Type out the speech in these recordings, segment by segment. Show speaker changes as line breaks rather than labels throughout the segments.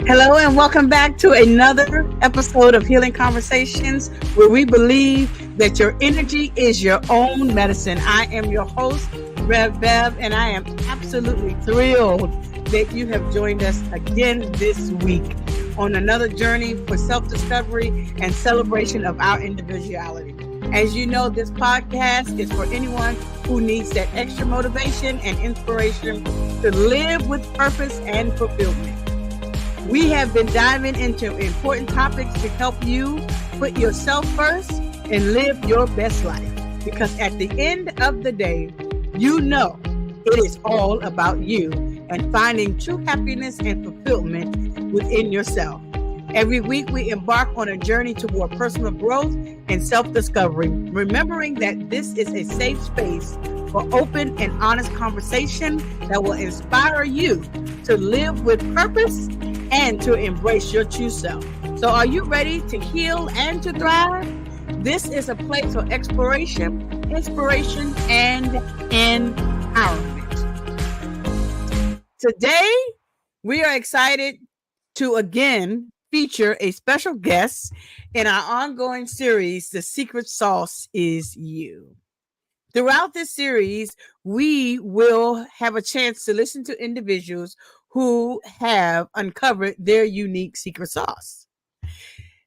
Hello and welcome back to another episode of Healing Conversations, where we believe that your energy is your own medicine. I am your host, Rev Bev, and I am absolutely thrilled that you have joined us again this week on another journey for self-discovery and celebration of our individuality. As you know, this podcast is for anyone who needs that extra motivation and inspiration to live with purpose and fulfillment. We have been diving into important topics to help you put yourself first and live your best life. Because at the end of the day, you know it is all about you and finding true happiness and fulfillment within yourself. Every week, we embark on a journey toward personal growth and self-discovery, remembering that this is a safe space for open and honest conversation that will inspire you to live with purpose and to embrace your true self. So are you ready to heal and to thrive? This is a place for exploration, inspiration, and empowerment. Today, we are excited to again feature a special guest in our ongoing series, The Secret Sauce is You. Throughout this series, we will have a chance to listen to individuals who have uncovered their unique secret sauce.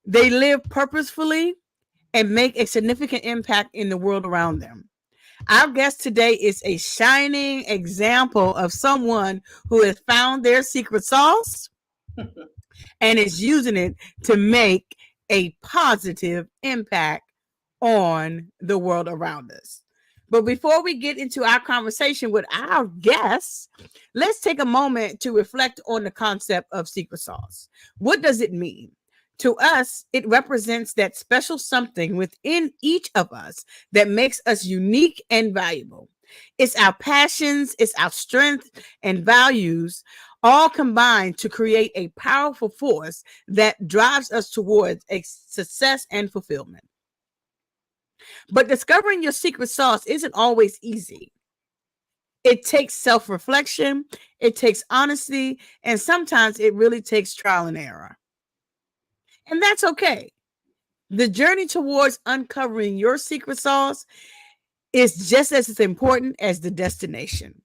They live purposefully and make a significant impact in the world around them. Our guest today is a shining example of someone who has found their secret sauce and is using it to make a positive impact on the world around us. But before we get into our conversation with our guests, let's take a moment to reflect on the concept of secret sauce. What does it mean? To us, it represents that special something within each of us that makes us unique and valuable. It's our passions, it's our strength and values, all combined to create a powerful force that drives us towards a success and fulfillment. But discovering your secret sauce isn't always easy. It takes self-reflection, it takes honesty, and sometimes it really takes trial and error. And that's okay. The journey towards uncovering your secret sauce is just as important as the destination.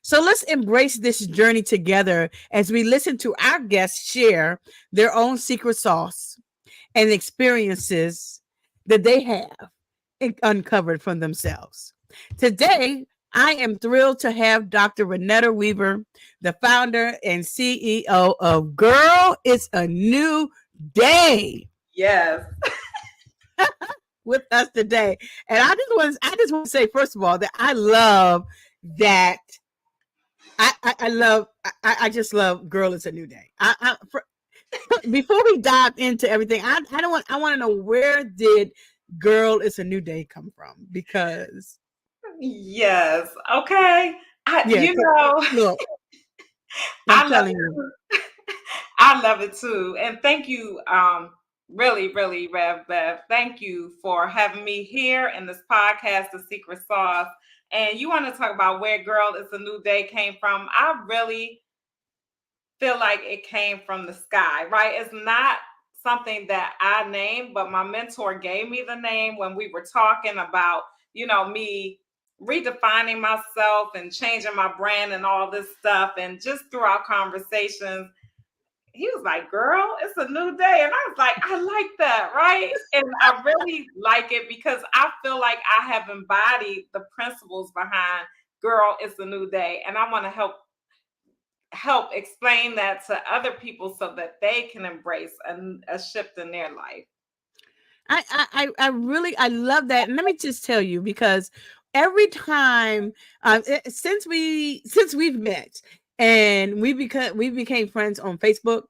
So let's embrace this journey together as we listen to our guests share their own secret sauce and experiences that they have uncovered from themselves. Today, I am thrilled to have Dr. Renetta Weaver, the founder and CEO of Girl, It's a New Day.
Yes.
With us today. And I just want to say, first of all, that I love that. I just love Girl, It's a New Day. Before we dive into everything, I want to know, where did Girl, It's a New Day come from? Because
Yes. Okay.
Look, I'm telling you.
I love it too. And thank you, really, Rev Bev. Thank you for having me here in this podcast, The Secret Sauce. And you want to talk about where Girl, It's a New Day came from. I really feel like it came from the sky, right? It's not something that I named, but my mentor gave me the name when we were talking about, me redefining myself and changing my brand and all this stuff. And just through our conversations, he was like, "Girl, it's a new day." And I was like, I like that, right? And I really like it because I feel like I have embodied the principles behind Girl, It's a New Day. And I want to help explain that to other people so that they can embrace a shift in their life.
I love that. And let me just tell you, because every time since we've met and we became friends on Facebook.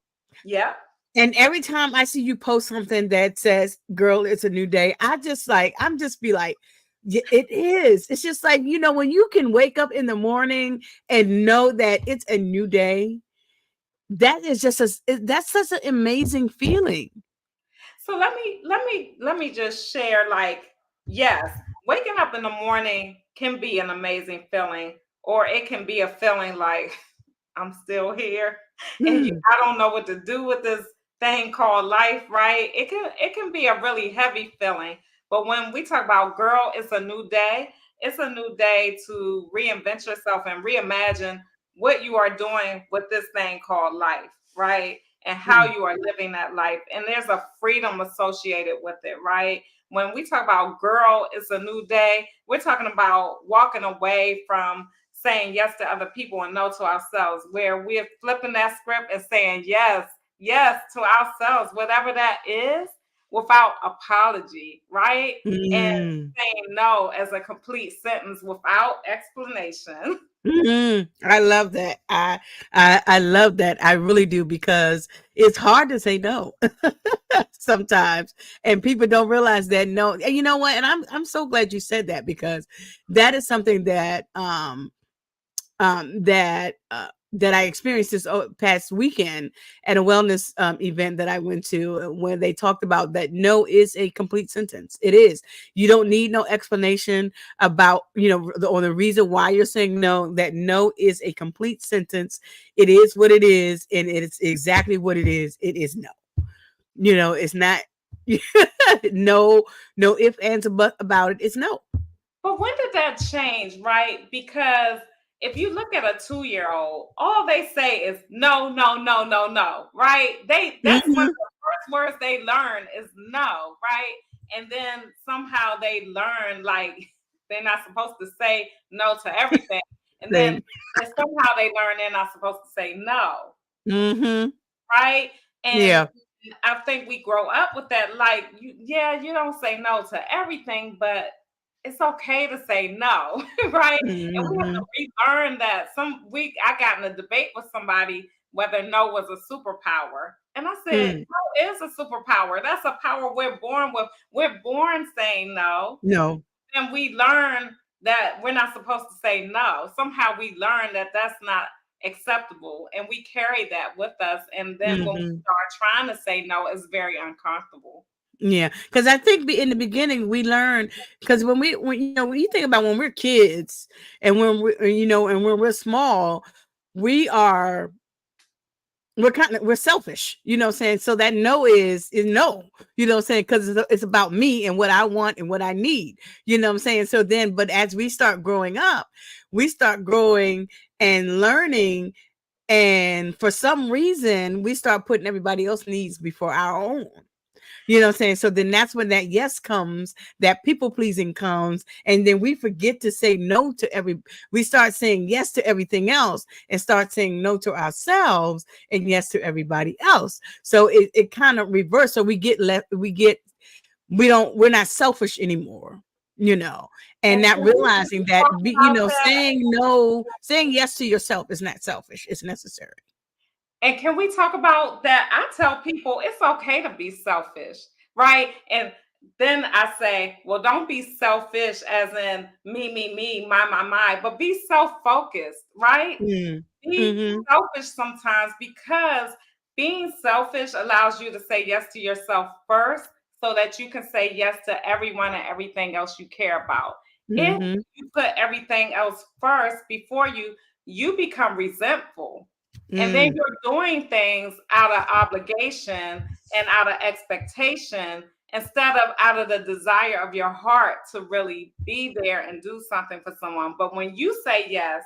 Yeah.
And every time I see you post something that says Girl, It's a New Day, I'm just be like, yeah, it is. It's just like, when you can wake up in the morning and know that it's a new day, that's such an amazing feeling.
So let me just share, like, yes, waking up in the morning can be an amazing feeling, or it can be a feeling like I'm still here, and
Mm.
I don't know what to do with this thing called life, right? It can be a really heavy feeling. But when we talk about girl, it's a new day. It's a new day to reinvent yourself and reimagine what you are doing with this thing called life, right? And how
Mm.
you are living that life. And there's a freedom associated with it, right? When we talk about girl, it's a new day, we're talking about walking away from saying yes to other people and no to ourselves, where we're flipping that script and saying yes, yes to ourselves, whatever that is, without apology, right? And
Mm.
saying no as a complete sentence without explanation.
Mm. I love that. I love that. I really do, because it's hard to say no sometimes, and people don't realize that. No, and you know what? And I'm so glad you said that, because that is something that that I experienced this past weekend at a wellness event that I went to, where they talked about that no is a complete sentence. It is. You don't need no explanation about, or the reason why you're saying no. That no is a complete sentence. It is what it is, and it's exactly what it is. It is no. It's not no, no if, ands, or but about it. It's no.
But when did that change, right? Because if you look at a 2-year-old, all they say is no, no, no, no, no, right? That's one of
Mhm.
the first words they learn is no, right? And then somehow they learn like they're not supposed to say no to everything. And then
Thing.
and somehow they learn they're not supposed to say no,
Mhm.
right? And
Yeah.
I think we grow up with that, like, yeah, you don't say no to everything, but it's okay to say no, right? And we have to
Mhm.
relearn that. Some week I got in a debate with somebody whether no was a superpower. And I said,
Mm.
no is a superpower. That's a power we're born with. We're born saying no,
No.
and we learn that we're not supposed to say no. Somehow we learn that that's not acceptable, and we carry that with us. And then when we
Mhm.
start trying to say no, it's very uncomfortable.
Yeah, because I think in the beginning we learn, because when you think about when we're kids, and when and when we're small, we are we're selfish, what I'm saying? So that no is no, what I'm saying? Because it's about me and what I want and what I need, what I'm saying? So then, but as we start growing up, we start growing and learning, and for some reason we start putting everybody else's needs before our own. What I'm saying? So then that's when that yes comes, that people pleasing comes, and then we forget to say no to we start saying yes to everything else and start saying no to ourselves and yes to everybody else. So it kind of reverse. So we're not selfish anymore, and
And
not
can we
realizing that,
talk about that?
saying no, saying yes to yourself is not selfish. It's necessary.
And can we talk about that? I tell people it's okay to be selfish, right? And then I say, well, don't be selfish as in me, my, but be self-focused, right?
Mm.
Be
Mm-hmm.
selfish sometimes, because being selfish allows you to say yes to yourself first so that you can say yes to everyone and everything else you care about. If
Mm-hmm.
you put everything else first before you become resentful. And then
Mm.
you're doing things out of obligation and out of expectation instead of out of the desire of your heart to really be there and do something for someone. But when you say yes,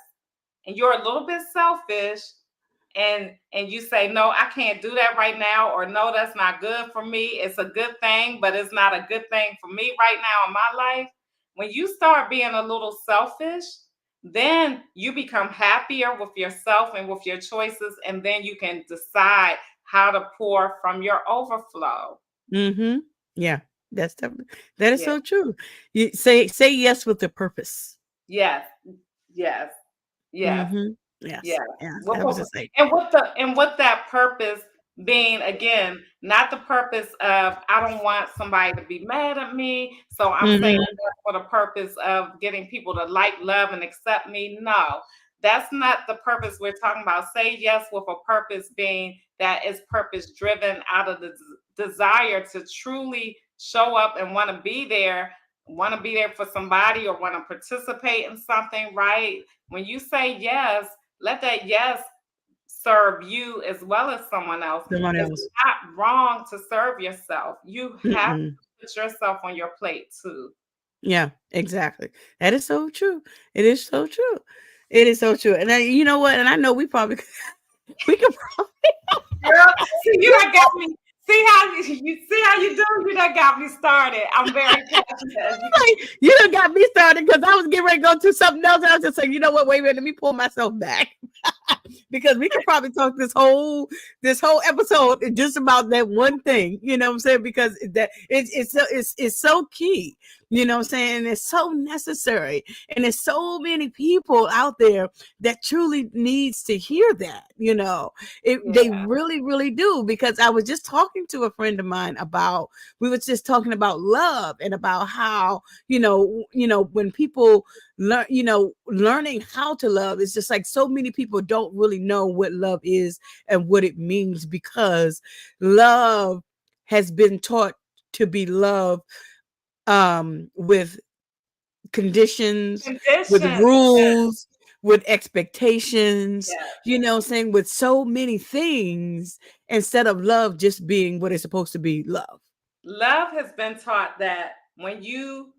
and you're a little bit selfish, and you say no, I can't do that right now, or no, that's not good for me. It's a good thing, but it's not a good thing for me right now in my life. When you start being a little selfish, then you become happier with yourself and with your choices, and then you can decide how to pour from your overflow.
Mm-hmm. Yeah, that is
Yeah.
so true. You say yes with a purpose.
Yes. Yes. Yes.
Mm-hmm. Yes.
Yeah.
Yes.
What
That was
purpose?
just like.
And what that purpose being, again, not the purpose of I don't want somebody to be mad at me, so I'm saying
Mm-hmm.
yes for the purpose of getting people to like, love, and accept me. No, that's not the purpose we're talking about. Say yes with a purpose being that is purpose driven out of the desire to truly show up and want to be there for somebody, or want to participate in something, right? When you say yes, let that yes serve you as well as someone else.
Someone
It's
else.
not wrong to serve yourself. You have
Mm-mm.
to put yourself on your plate too.
Yeah, exactly. That is so true. It is so true. It is so true. And I, you know what? And I know we probably we could probably
Girl, see, you done got me. See how you see how you do? You done got me started. I'm very passionate, as you can
like, you done got me started because I was getting ready to go to something else. And I was just saying, you know what? Wait a minute, let me pull myself back. Because we could probably talk this whole episode just about that one thing, you know what I'm saying? Because it's so key, you know what I'm saying? And it's so necessary. And there's so many people out there that truly needs to hear that, you know. They
yeah.
really, really do. Because I was just talking to a friend of mine about we were just talking about love and about how, when people learning how to love. It's just like so many people don't really know what love is and what it means, because love has been taught to be love with conditions, with
Conditions.
rules, with expectations,
Yeah.
saying with so many things, instead of love just being what it's supposed to be, love.
Love has been taught that when you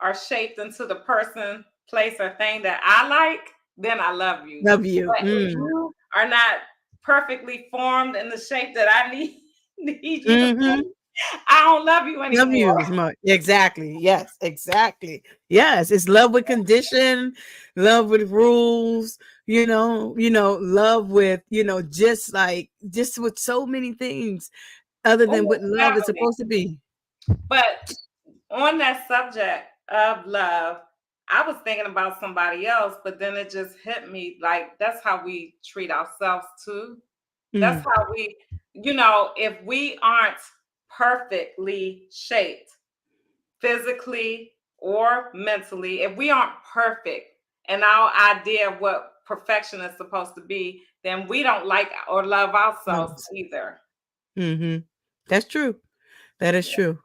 are shaped into the person, place, or thing that I like, then I love you.
Love you.
But if you are not perfectly formed in the shape that I need need you to
Mm-hmm.
be, I don't love you
Love
anymore.
you as much. Exactly. Yes, exactly. Yes, it's love with condition, love with rules, love with, just with so many things other than
Oh,
what love is
definitely.
supposed to be.
But on that subject of love, I was thinking about somebody else, but then it just hit me like that's how we treat ourselves too. That's
Mm,
how if we aren't perfectly shaped physically or mentally, if we aren't perfect and our idea of what perfection is supposed to be, then we don't like or love ourselves
loves.
either.
Mm-hmm. That's true. That is
Yeah.
true.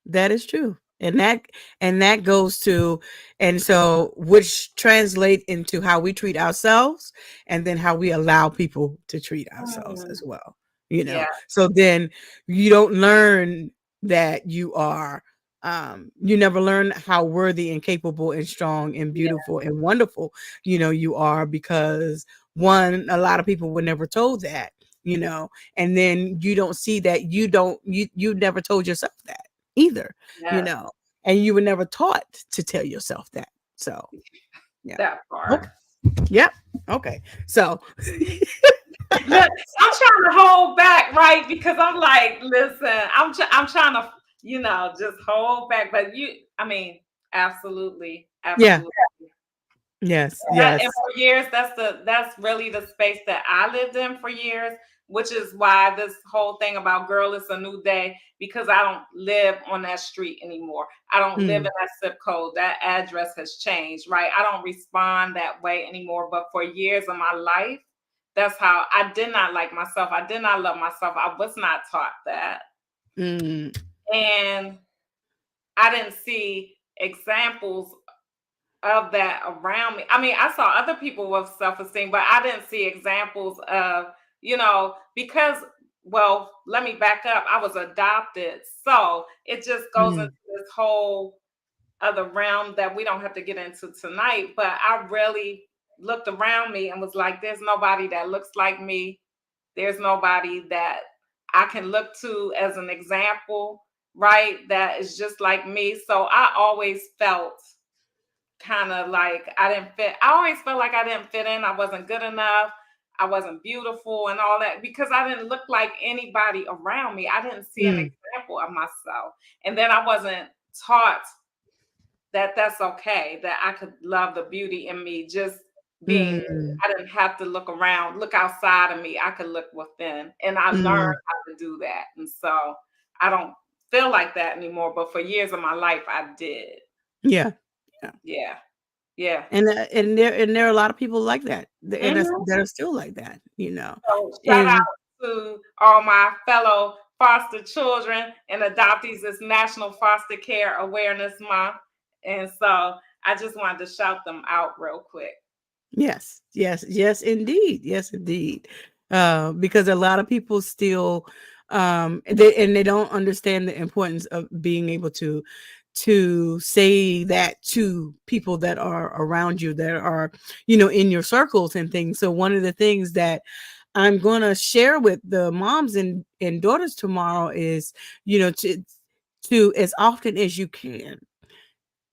That is true. And that goes to, and so which translate into how we treat ourselves, and then how we allow people to treat ourselves
Mm,
as well.
yeah.
So then you don't learn that you never learn how worthy and capable and strong and
Yeah.
beautiful and wonderful, you are, because one, a lot of people were never told that, and then you don't see that, you never told yourself that either, you
Yes.
know and you were never taught to tell yourself that. So yeah.
That part.
Okay. Yep. Okay. So
Look, I'm trying to hold back, right? Because I'm like, listen, I'm trying to, just hold back. But I mean, absolutely,
yeah.
absolutely.
Yes.
And
Yes.
for years, that's really the space that I lived in for years, which is why this whole thing about girl, it's a new day, because I don't live on that street anymore. I don't live in
Mm,
that zip code. That address has changed, right? I don't respond that way anymore. But for years of my life, that's how I did not like myself. I did not love myself. I was not taught that.
mm,
And I didn't see examples of that around me. I mean, I saw other people with self-esteem, but I didn't see examples of, because, well, let me back up. I was adopted. So it just goes into
mm,
this whole other realm that we don't have to get into tonight. But I really looked around me and was like, there's nobody that looks like me. There's nobody that I can look to as an example, right? That is just like me. So I always felt kind of like I didn't fit. I always felt like I didn't fit in. I wasn't good enough. I wasn't beautiful and all that because I didn't look like anybody around me. I didn't see an
mm,
example of myself. And then I wasn't taught that that's okay, that I could love the beauty in me just being me.
mm,
I didn't have to look around, look outside of me. I could look within. And I learned
mm.
how to do that. And so I don't feel like that anymore. But for years of my life, I did.
Yeah. Yeah.
Yeah. Yeah.
And there are a lot of people like that, and
Mhm.
that are still like that,
So shout out
and
to all my fellow foster children and adoptees. It's National Foster Care Awareness Month. And so I just wanted to shout them out real quick.
yes, yes, yes, indeed, yes, indeed. Because a lot of people still they don't understand the importance of being able to say that to people that are around you, that are, in your circles and things. So one of the things that I'm going to share with the moms and daughters tomorrow is, to as often as you can,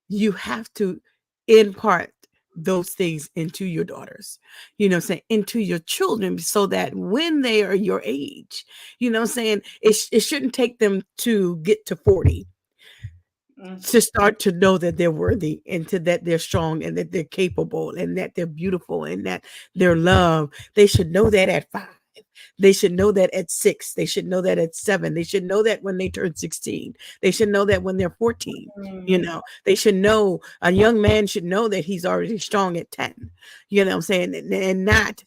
you have to impart those things into your daughters, say into your children, so that when they are your age, saying it shouldn't take them to get to 40
Mm.
to start to know that they're worthy, and to that they're strong, and that they're capable, and that they're beautiful, and that they're loved. They should know that at 5. They should know that at 6. They should know that at 7. They should know that when they turn 16. They should know that when they're 14.
Mm.
They should know, a young man should know that he's already strong at 10. What I'm saying? And not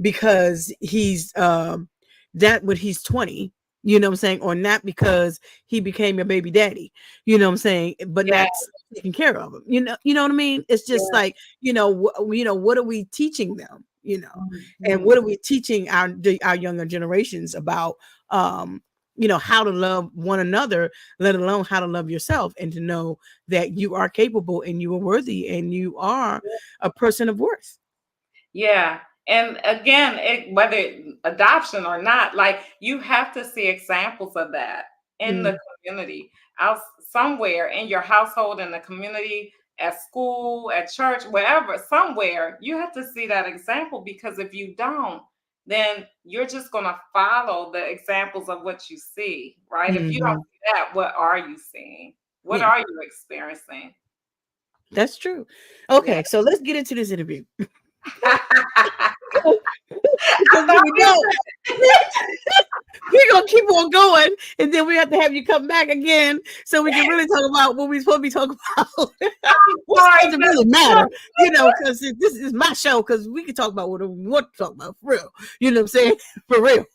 because he's that when he's 20, what I'm saying, or not because he became your baby daddy, what I'm saying, but
Yeah,
not taking care of him. You know what I mean? It's just
yeah.
like, what are we teaching them? And
Mhm.
what are we teaching our younger generations about, how to love one another, let alone how to love yourself, and to know that you are capable, and you are worthy, and you are a person of worth.
Yeah. And again, whether adoption or not, like you have to see examples of that in the
Mm,
community, out somewhere in your household, in the community, at school, at church, wherever, somewhere, you have to see that example, because if you don't, then you're just going to follow the examples of what you see, right? If you don't
mhm.
see that, what are you seeing? What
Yeah,
are you experiencing?
that's true.
Yeah.
Okay, so let's get into this interview.
I
Because if
thought
we
we were
don't, we're gonna keep on going, and then we have to have you come back again so we can really talk about what we're supposed to be talking about. What's
sorry,
supposed to really matter, because this is my show, because we can talk about what we want to talk about for real. You know what I'm saying? For real,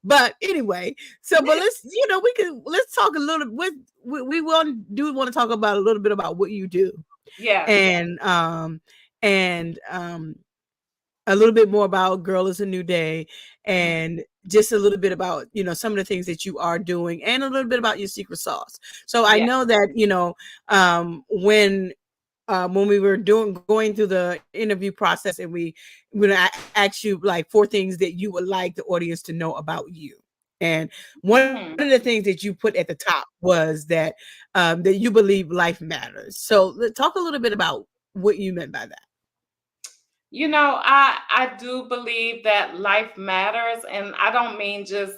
But anyway, but let's talk a little bit. We want to talk about a little bit about what you do,
yes.
and a little bit more about Girl is a New Day,
Mhm.
and just a little bit about, some of the things that you are doing, and a little bit about your secret sauce. So I
Yeah.
know that, when we were going through the interview process, and when I asked you like 4 things that you would like the audience to know about you. And one of the
Mhm.
things that you put at the top was that you believe life matters. So talk a little bit about what you meant by that.
I do believe that life matters, and I don't mean just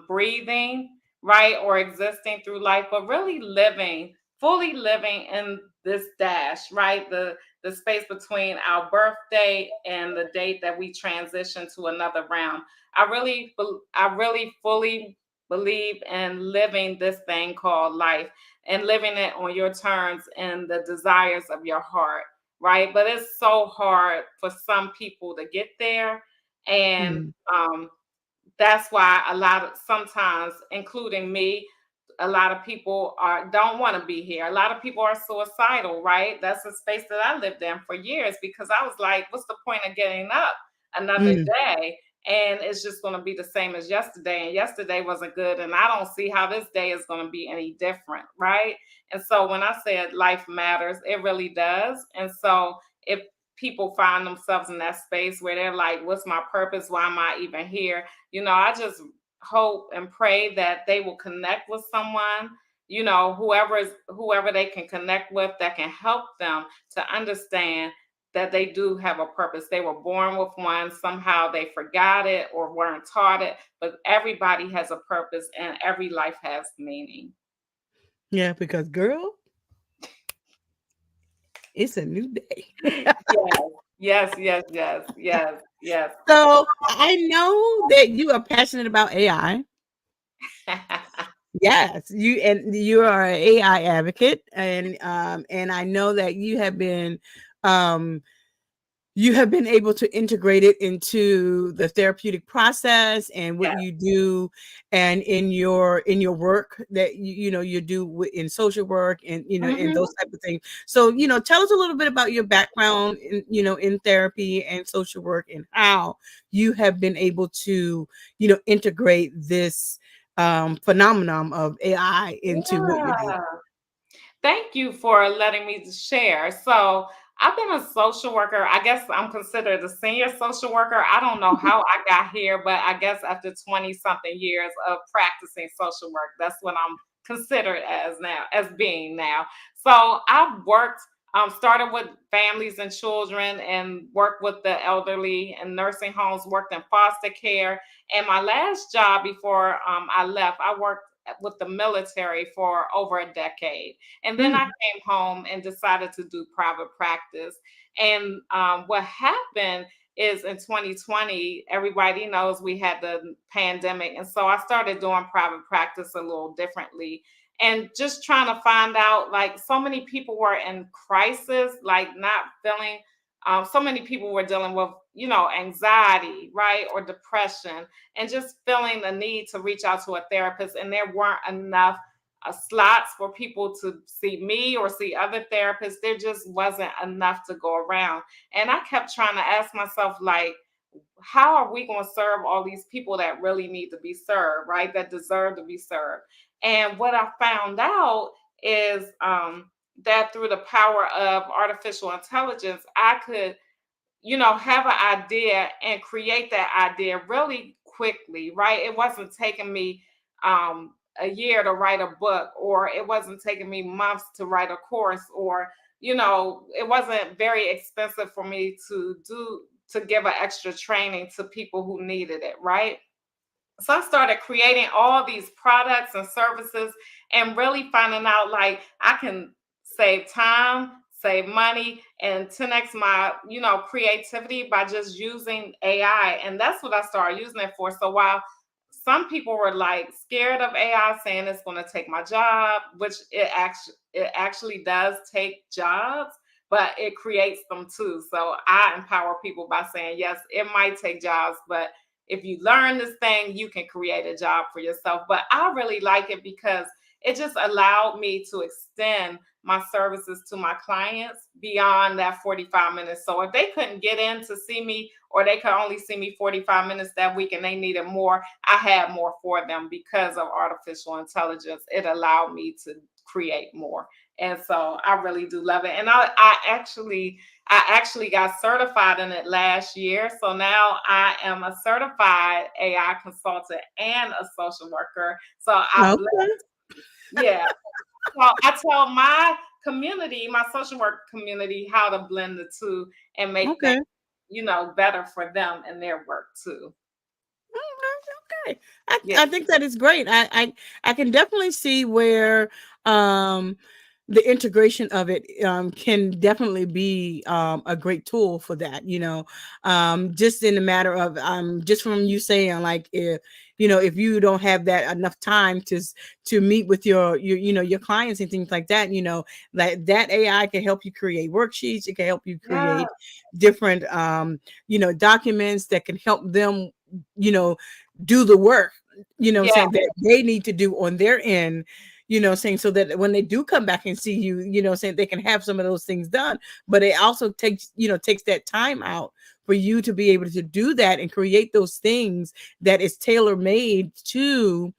breathing, right, or existing through life, but really living, fully living in this dash, right, the space between our birthday and the date that we transition to another realm. I really fully believe in living this thing called life, and living it on your terms and the desires of your heart, right? But it's so hard for some people to get there. And
Mm,
that's why a lot of, sometimes, including me, a lot of people don't want to be here. A lot of people are suicidal, right? That's a space that I lived in for years, because I was like, what's the point of getting up another
mm,
day? And it's just going to be the same as yesterday. And yesterday wasn't good. And I don't see how this day is going to be any different, right? And so when I said life matters, it really does. And so if people find themselves in that space where they're like, what's my purpose? Why am I even here? I just hope and pray that they will connect with someone, whoever they can connect with, that can help them to understand that they do have a purpose. They were born with one, somehow they forgot it or weren't taught it, but everybody has a purpose and every life has meaning.
yeah, because girl, it's a new day.
Yes, yes, yes, yes, yes, yes.
So I know that you are passionate about AI. Yes, you are an AI advocate, and I know that you have been um you have been able to integrate it into the therapeutic process and what
Yeah.
you do, and in your work that you do in social work, and and
Mhm.
those type of things. So tell us a little bit about your background in therapy and social work, and how you have been able to integrate this phenomenon of AI into what you're doing.
Yeah. Thank you for letting me share. So, I've been a social worker. I guess I'm considered a senior social worker. I don't know how I got here, but I guess after 20 something years of practicing social work, that's what I'm considered as now, as being now. So, I've worked, started with families and children and worked with the elderly in nursing homes, worked in foster care. And my last job before I left, I worked with the military for over a decade. And then I
Mm,
came home and decided to do private practice. And what happened is in 2020, everybody knows we had the pandemic. And so I started doing private practice a little differently and just trying to find out, like, so many people were in crisis, like not feeling. So many people were dealing with, anxiety, right, or depression, and just feeling the need to reach out to a therapist. And there weren't enough slots for people to see me or see other therapists. There just wasn't enough to go around. And I kept trying to ask myself, like, how are we going to serve all these people that really need to be served, right? That deserve to be served. And what I found out is that through the power of artificial intelligence, I could have an idea and create that idea really quickly, right? It wasn't taking me a year to write a book, or it wasn't taking me months to write a course, or, it wasn't very expensive for me to give an extra training to people who needed it, right? So I started creating all these products and services and really finding out, like, I can save time, save money, and 10x my, creativity by just using AI. And that's what I started using it for. So while some people were like scared of AI, saying it's going to take my job, which it actually does take jobs, but it creates them too. So I empower people by saying, yes, it might take jobs, but if you learn this thing, you can create a job for yourself. But I really like it because it just allowed me to extend my services to my clients beyond that 45 minutes. So if they couldn't get in to see me, or they could only see me 45 minutes that week and they needed more, I had more for them because of artificial intelligence. It allowed me to create more. And so I really do love it. And I actually got certified in it last year. So now I am a certified AI consultant and a social worker. So
okay.
yeah. So I tell my community, my social work community, how to blend the two and make things,
Okay.
better for them in their work too.
Okay. I,
Yeah.
I think that is great. I can definitely see where um the integration of it can definitely be a great tool for that, just in the matter of just from you saying, like, if you don't have that enough time to meet with your clients and things like that, like that AI can help you create worksheets. It can help you
Yeah.
create different documents that can help them, you know do the work,
Yeah.
saying that they need to do on their end, saying, so that when they do come back and see you, saying they can have some of those things done. But it also takes that time out for you to be able to do that and create those things that is tailor made to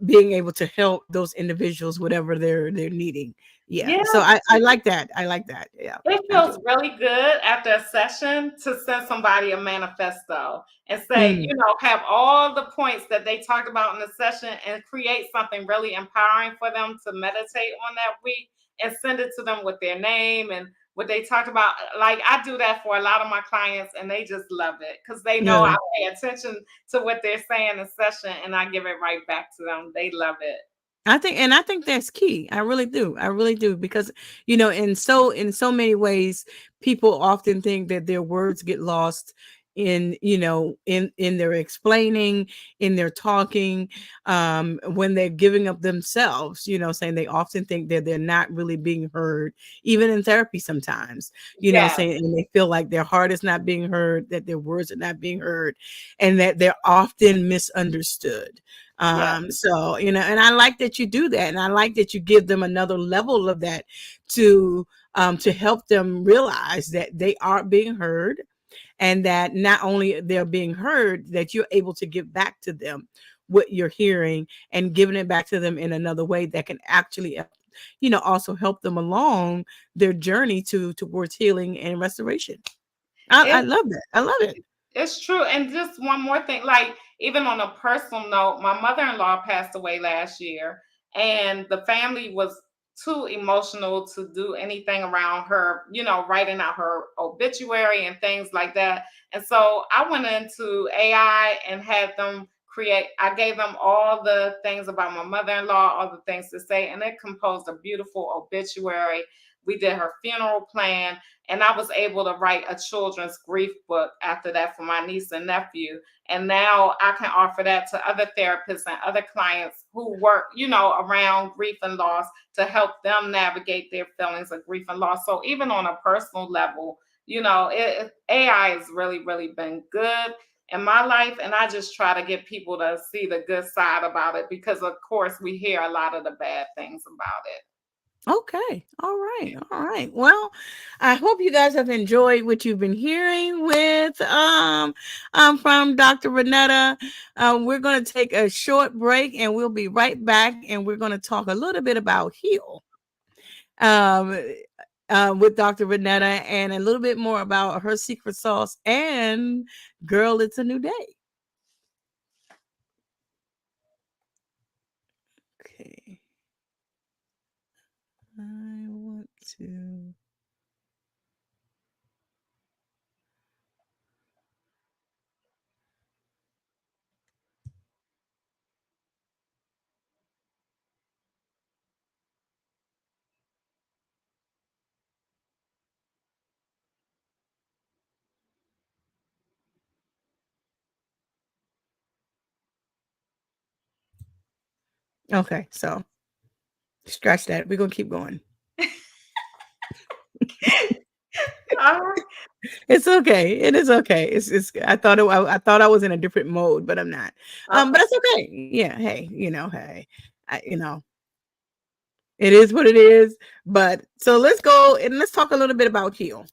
being able to help those individuals, whatever they're needing. Yeah.
Yeah.
So I like that. I like that. Yeah,
It
I do.
feels really good after a session to send somebody a manifesto and say,
Mm,
have all the points that they talked about in the session and create something really empowering for them to meditate on that week and send it to them with their name and what they talked about. Like, I do that for a lot of my clients and they just love it because they know
yeah.
I pay attention to what they're saying in session and I give it right back to them. They love it.
I think that's key. I really do. I really do, because in so many ways, people often think that their words get lost in, in their explaining, in their talking, when they're giving up themselves, saying they often think that they're not really being heard, even in therapy sometimes,
Yes,
saying, and they feel like their heart is not being heard, that their words are not being heard, and that they're often misunderstood.
yes.
So, and I like that you do that. And I like that you give them another level of that to help them realize that they are being heard, and that not only they're being heard, that you're able to give back to them what you're hearing, and giving it back to them in another way that can actually, also help them along their journey towards healing and restoration. I
It,
love that. I love it.
it's true. And just one more thing, like even on a personal note, my mother-in-law passed away last year, and the family was too emotional to do anything around her, writing out her obituary and things like that. And so I went into AI and had them create, I gave them all the things about my mother-in-law, all the things to say, and it composed a beautiful obituary. We did her funeral plan, and I was able to write a children's grief book after that for my niece and nephew. And now I can offer that to other therapists and other clients who work, around grief and loss, to help them navigate their feelings of grief and loss. So even on a personal level, AI has really, really been good in my life. And I just try to get people to see the good side about it, because of course we hear a lot of the bad things about it.
Okay. All right. All right. Well, I hope you guys have enjoyed what you've been hearing with from Dr. Renetta. We're going to take a short break, and we'll be right back, and we're going to talk a little bit about heal. Um with Dr. Renetta, and a little bit more about her secret sauce and Girl, It's a New Day. Okay. I want to. Okay, so scratch that. We're gonna keep going.
All right.
It's okay. It is okay. It's I thought I was in a different mode, but I'm not. But
Okay.
it's okay. Yeah, hey, hey. I, it is what it is. But so let's go and let's talk a little bit about heal.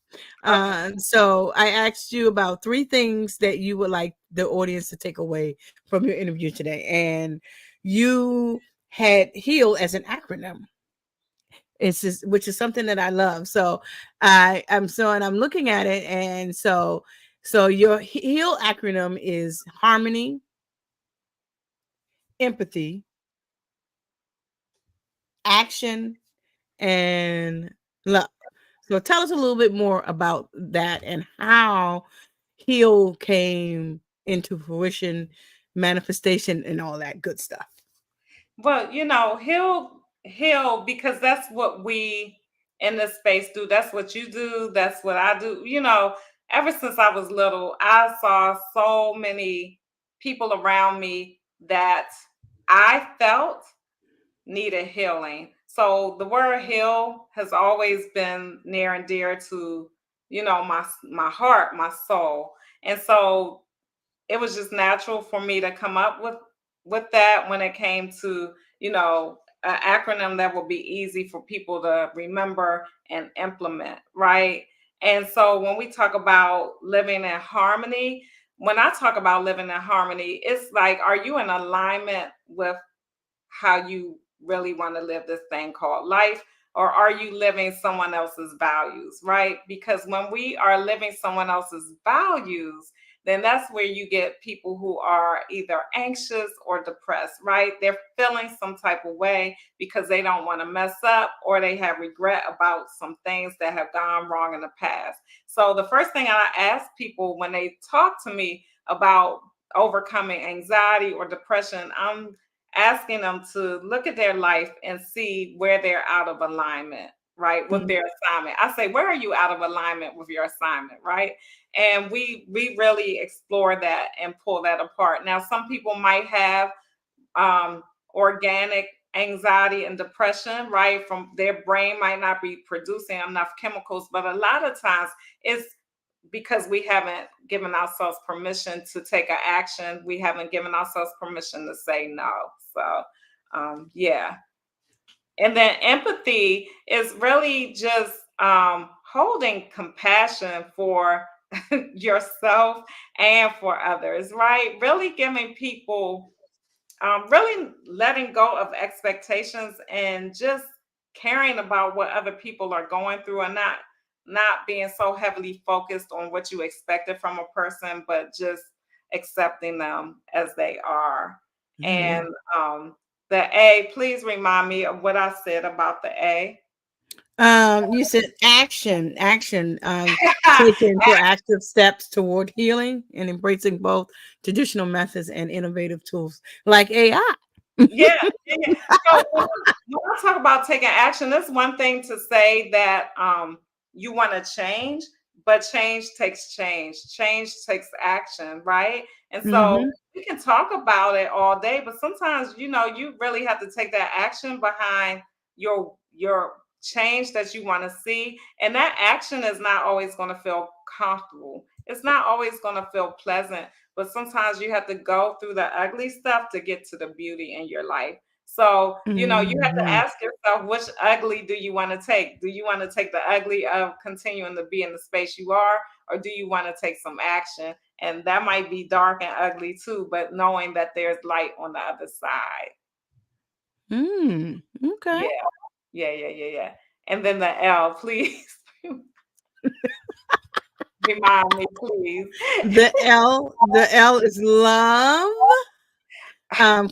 Okay.
So I asked you about 3 things that you would like the audience to take away from your interview today. And you had heal as an acronym. It's just, which is something that I love. So and I'm looking at it, and so your heal acronym is harmony, empathy, action, and love. So tell us a little bit more about that, and how heal came into fruition, manifestation, and all that good stuff.
Well, he'll because that's what we in this space do. That's what you do. That's what I do. Ever since I was little, I saw so many people around me that I felt needed healing. So the word heal has always been near and dear to, my heart, my soul. And so it was just natural for me to come up with that when it came to, an acronym that will be easy for people to remember and implement, right? And so when we talk about living in harmony, when I talk about living in harmony, it's like, are you in alignment with how you really want to live this thing called life? Or are you living someone else's values, right? Because when we are living someone else's values, then that's where you get people who are either anxious or depressed, right? They're feeling some type of way because they don't want to mess up, or they have regret about some things that have gone wrong in the past. So the first thing I ask people when they talk to me about overcoming anxiety or depression, I'm asking them to look at their life and see where they're out of alignment. right, with their assignment. I say, where are you out of alignment with your assignment, right? And we really explore that and pull that apart. Now, some people might have organic anxiety and depression, right? From their brain might not be producing enough chemicals, but a lot of times it's because we haven't given ourselves permission to take an action. We haven't given ourselves permission to say no. So, yeah. And then empathy is really just holding compassion for yourself and for others, right? Really giving people, really letting go of expectations and just caring about what other people are going through, and not being so heavily focused on what you expected from a person, but just accepting them as they are.
Mm-hmm.
And the A, please remind me of what I said about the A.
You said action, taking proactive steps toward healing and embracing both traditional methods and innovative tools like AI.
Yeah, yeah, yeah. So when I talk about taking action, it's one thing to say that you want to change, but change takes change. Change takes action, right? And so
Mm-hmm.
we can talk about it all day, but sometimes you really have to take that action behind your change that you want to see. And that action is not always going to feel comfortable. It's not always going to feel pleasant, but sometimes you have to go through the ugly stuff to get to the beauty in your life. So, you have to
Mm-hmm.
ask yourself, which ugly do you want to take? Do you want to take the ugly of continuing to be in the space you are, or do you want to take some action? And that might be dark and ugly too, but knowing that there's light on the other side.
Okay.
Yeah, yeah, yeah, yeah, yeah. And then the L, please remind me, please.
The L is love.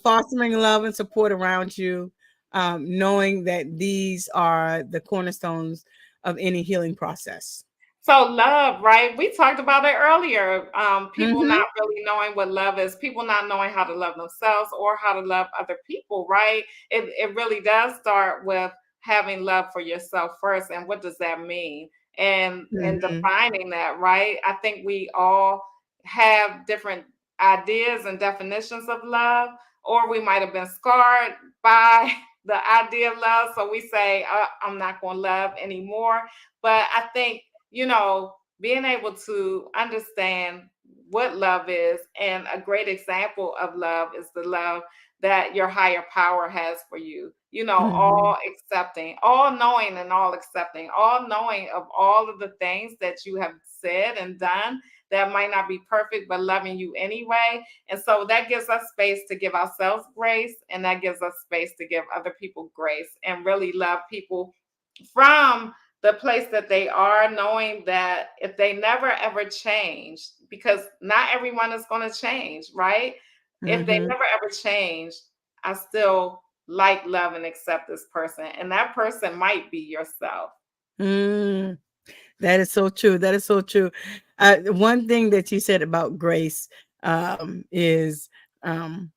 Fostering love and support around you, knowing that these are the cornerstones of any healing process.
So love, right? We talked about it earlier. People
Mm-hmm.
not really knowing what love is, people not knowing how to love themselves or how to love other people, right? It really does start with having love for yourself first. And what does that mean? And
Mm-hmm.
defining that, right? I think we all have different ideas and definitions of love, or we might have been scarred by the idea of love. So we say, I'm not going to love anymore. But I think being able to understand what love is, and a great example of love is the love that your higher power has for you.
Mm-hmm.
All accepting, all knowing, and all accepting, all knowing of all of the things that you have said and done that might not be perfect, but loving you anyway. And so that gives us space to give ourselves grace, and that gives us space to give other people grace and really love people from the place that they are, knowing that if they never ever change, because not everyone is going to change, right? If they
Mm-hmm.
never ever change, I still like, love, and accept this person. And that person might be yourself.
Mm. That is so true. That is so true. One thing that you said about grace is um,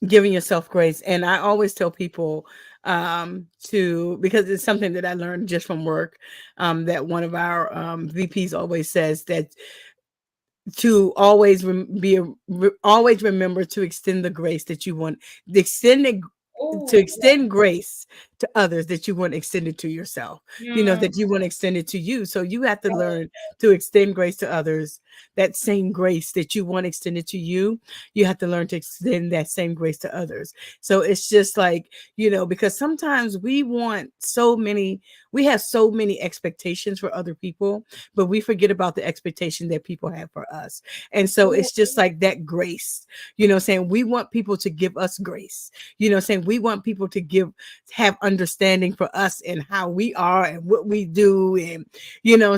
giving yourself grace. And I always tell people to, because it's something that I learned just from work, that one of our VPs always says that to always always remember to extend the grace that you want, the extended to
Oh,
extend grace to others that you want extended to yourself,
yeah.
that you want extended to you. So you have to learn to extend grace to others. That same grace that you want extended to you have to learn to extend that same grace to others. So it's just like, because sometimes we have so many expectations for other people, but we forget about the expectation that people have for us. And so
Ooh,
it's just like that grace, saying we want people to give us grace, saying we want people to have understanding for us and how we are and what we do, and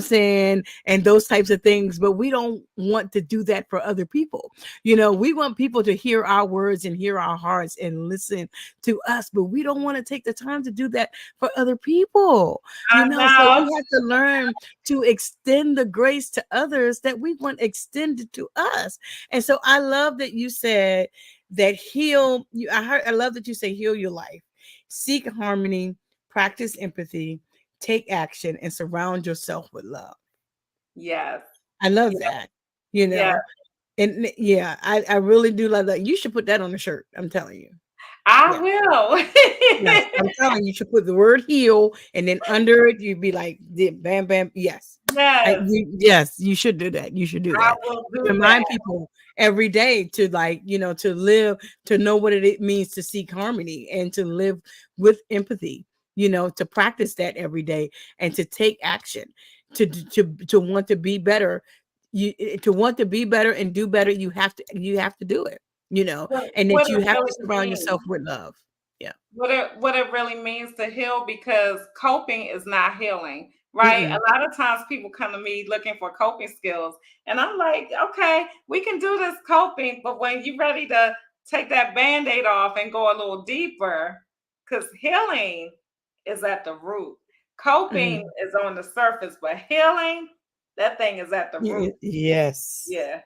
saying, and those types of things. But we don't want to do that for other people. We want people to hear our words and hear our hearts and listen to us, but we don't want to take the time to do that for other people.
I
So
know.
we have to learn to extend the grace to others that we want extended to us. And so I love that you said that I love that you say heal your life, seek harmony, practice empathy, take action, and surround yourself with love.
Yes.
I love
Yes.
that. You
Yes.
know, and yeah, I really do love that. You should put that on the shirt. I'm telling you.
I
Yeah. Yes,
will.
I'm telling you, you should put the word heal, and then under it, you'd be like, bam, bam. Yes.
Yes,
Yes, you should do that. You should do
I
that.
will do that.
Remind people every day to, like, to live, to know what it means to seek harmony and to live with empathy, to practice that every day and to take action, to want to be better. To want to be better and do better, you have to do it, and
What
that you
it
have to
really
surround
means.
yourself with love. Yeah.
What it really means to heal, because coping is not healing, right?
Mm-mm.
A lot of times people come to me looking for coping skills, and I'm like, okay, we can do this coping, but when you're ready to take that band-aid off and go a little deeper, because healing is at the root. Coping
Mm.
is on the surface, but healing, that thing is at the root.
Yes.
Yeah.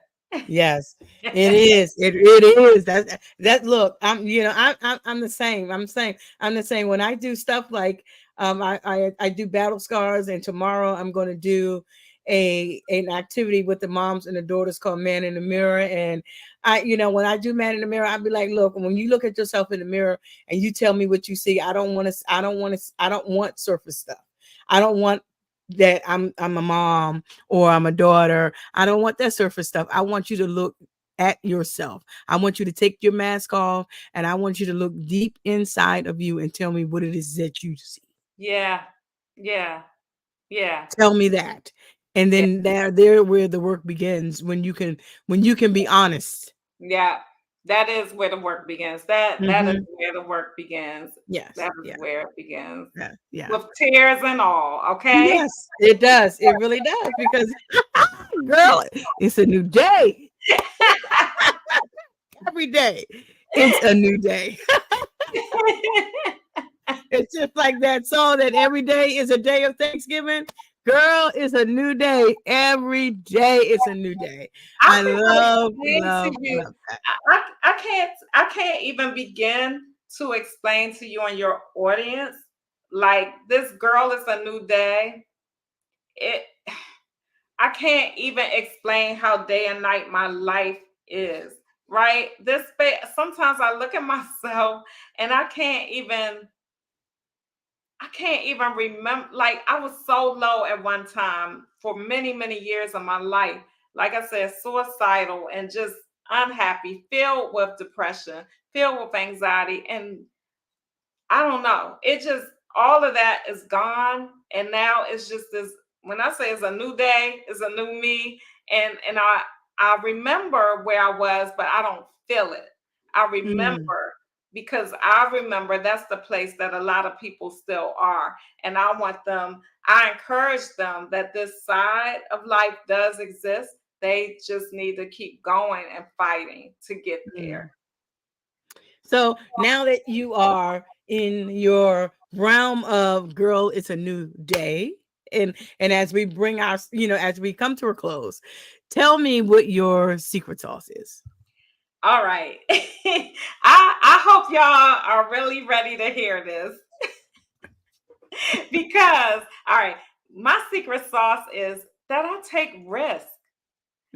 Yes, it is. It is. That. Look, I'm the same. I'm the same. When I do stuff like, I do battle scars, and tomorrow I'm going to do an activity with the moms and the daughters called Man in the Mirror. And when I do Man in the Mirror, I'll be like, look, when you look at yourself in the mirror and you tell me what you see, I don't want to. I don't want to. I don't want surface stuff. I don't want that I'm a mom or I'm a daughter. I don't want that surface stuff. I want you to look at yourself. I want you to take your mask off, and I want you to look deep inside of you and tell me what it is that you see.
Yeah. Yeah. Yeah.
Tell me that. And
Yeah.
then there where the work begins, when you can be honest.
Yeah, that is where the work begins. That is
Mhm.
where the work begins.
Yes.
That is
Yeah.
where it begins.
Yeah. Yeah.
With tears and all, okay?
Yes, it does. It really does because girl, it's a new day. Every day. It's a new day. It's just like that song that every day is a day of Thanksgiving. Girl, it's a new day. Every day is a new day.
I
I
cannot
love,
explain
love,
to you.
love that.
I can't even begin to explain to you and your audience. Like, this girl is a new day. It I can't even explain how day and night my life is. Right? Sometimes I look at myself and I can't even remember. Like, I was so low at one time for many, many years of my life. Like I said, suicidal and just unhappy, filled with depression, filled with anxiety. And I don't know. It just, all of that is gone. And now it's just this, when I say it's a new day, it's a new me. And I remember where I was, but I don't feel it. I
Mm,
remember, because I remember that's the place that a lot of people still are. And I encourage them that this side of life does exist. They just need to keep going and fighting to get there.
mm. So now that you are in your realm of girl, it's a new day. And as we bring as we come to a close, tell me what your secret sauce is.
All right. I hope y'all are really ready to hear this, because, all right, my secret sauce is that I take risks.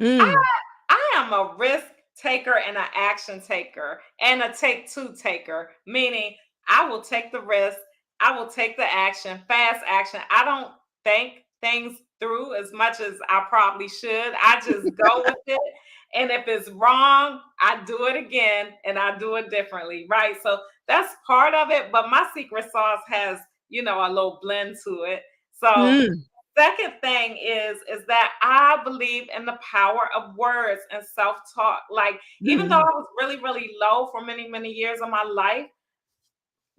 I
Mm,
I am a risk taker and an action taker and a take two taker, meaning I will take the risk, I will take the action, fast action. I don't think things through as much as I probably should. I just go with it. And if it's wrong, I do it again and I do it differently, right? So that's part of it. But my secret sauce has, a little blend to it. So,
mm,
second thing is that I believe in the power of words and self-talk. Like, even though I
mm,
was really, really low for many, many years of my life,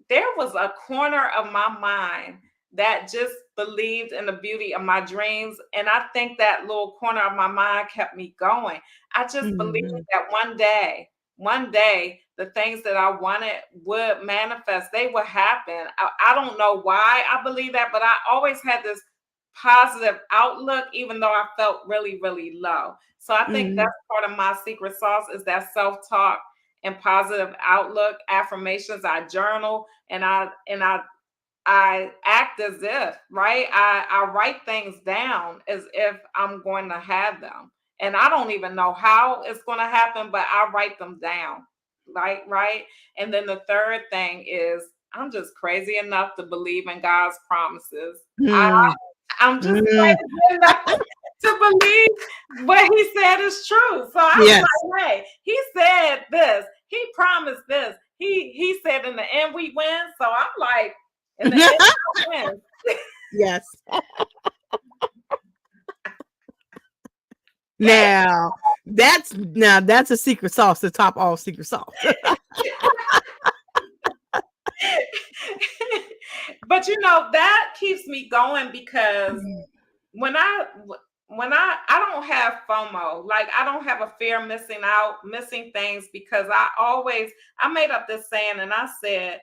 there was a corner of my mind that just believed in the beauty of my dreams. And I think that little corner of my mind kept me going. I just believed
mm,
that one day, the things that I wanted would manifest, they would happen. I don't know why I believe that, but I always had this positive outlook, even though I felt really, really low. So I think that's
mm,
part of my secret sauce, is that self-talk and positive outlook, affirmations. I journal, and I I act as if, right? I write things down as if I'm going to have them. And I don't even know how it's going to happen, but I write them down. Right. And then the third thing is I'm just crazy enough to believe in God's promises.
Mm.
I'm just
Mm.
crazy enough to believe what he said is true. So I
Yes.
was like, hey, he said this, he promised this. He said in the end we win. So I'm like, in the end, I win.
Yes. Now that's a secret sauce to top all secret sauce.
But that keeps me going because when I don't have FOMO, like I don't have a fear of missing things, because I made up this saying, and I said,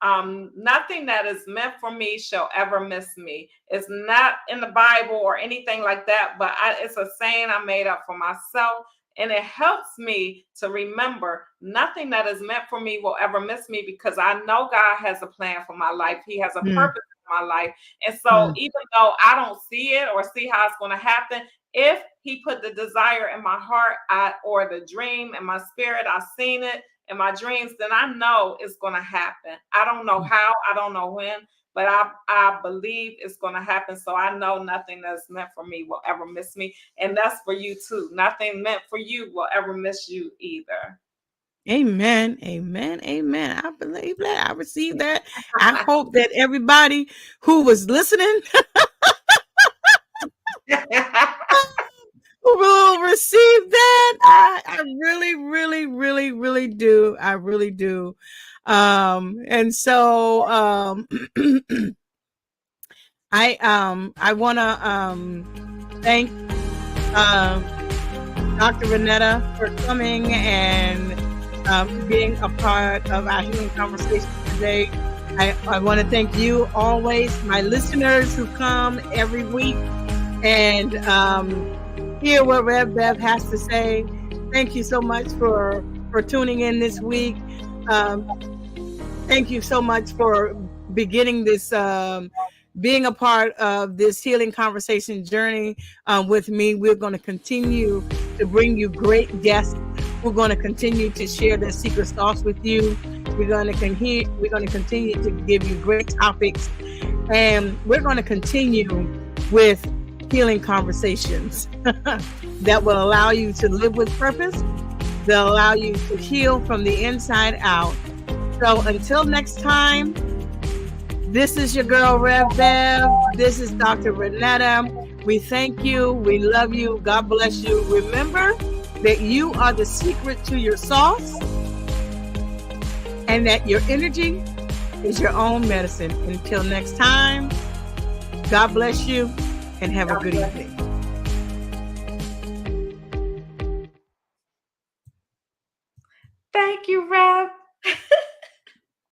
nothing that is meant for me shall ever miss me. It's not in the Bible or anything like that, but it's a saying I made up for myself. And it helps me to remember nothing that is meant for me will ever miss me, because I know God has a plan for my life. He has a purpose in my life. And so even though I don't see it or see how it's going to happen, if he put the desire in my heart or the dream in my spirit, I've seen it in my dreams, then I know it's going to happen. I don't know how, I don't know when, but I believe it's going to happen. So I know nothing that's meant for me will ever miss me. And that's for you too. Nothing meant for you will ever miss you either.
Amen. Amen. Amen. I believe that. I received that. I hope that everybody who was listening will receive that. I really, really, really, really do. I really do. And so I want to thank Dr. Renetta for coming and being a part of our healing conversation today. I want to thank you always, my listeners who come every week and hear what Rev Bev has to say. Thank you so much for tuning in this week. Thank you so much for beginning this, being a part of this healing conversation journey with me. We're going to continue to bring you great guests. We're going to continue to share the secret sauce with you. We're going to continue to give you great topics, and we're going to continue with healing conversations that will allow you to live with purpose, that allow you to heal from the inside out. So until next time, this is your girl Rev Bev. This is Dr. Renetta. We thank you. We love you. God bless you. Remember that you are the secret to your sauce, and that your energy is your own medicine. Until next time, God bless you and have a good evening.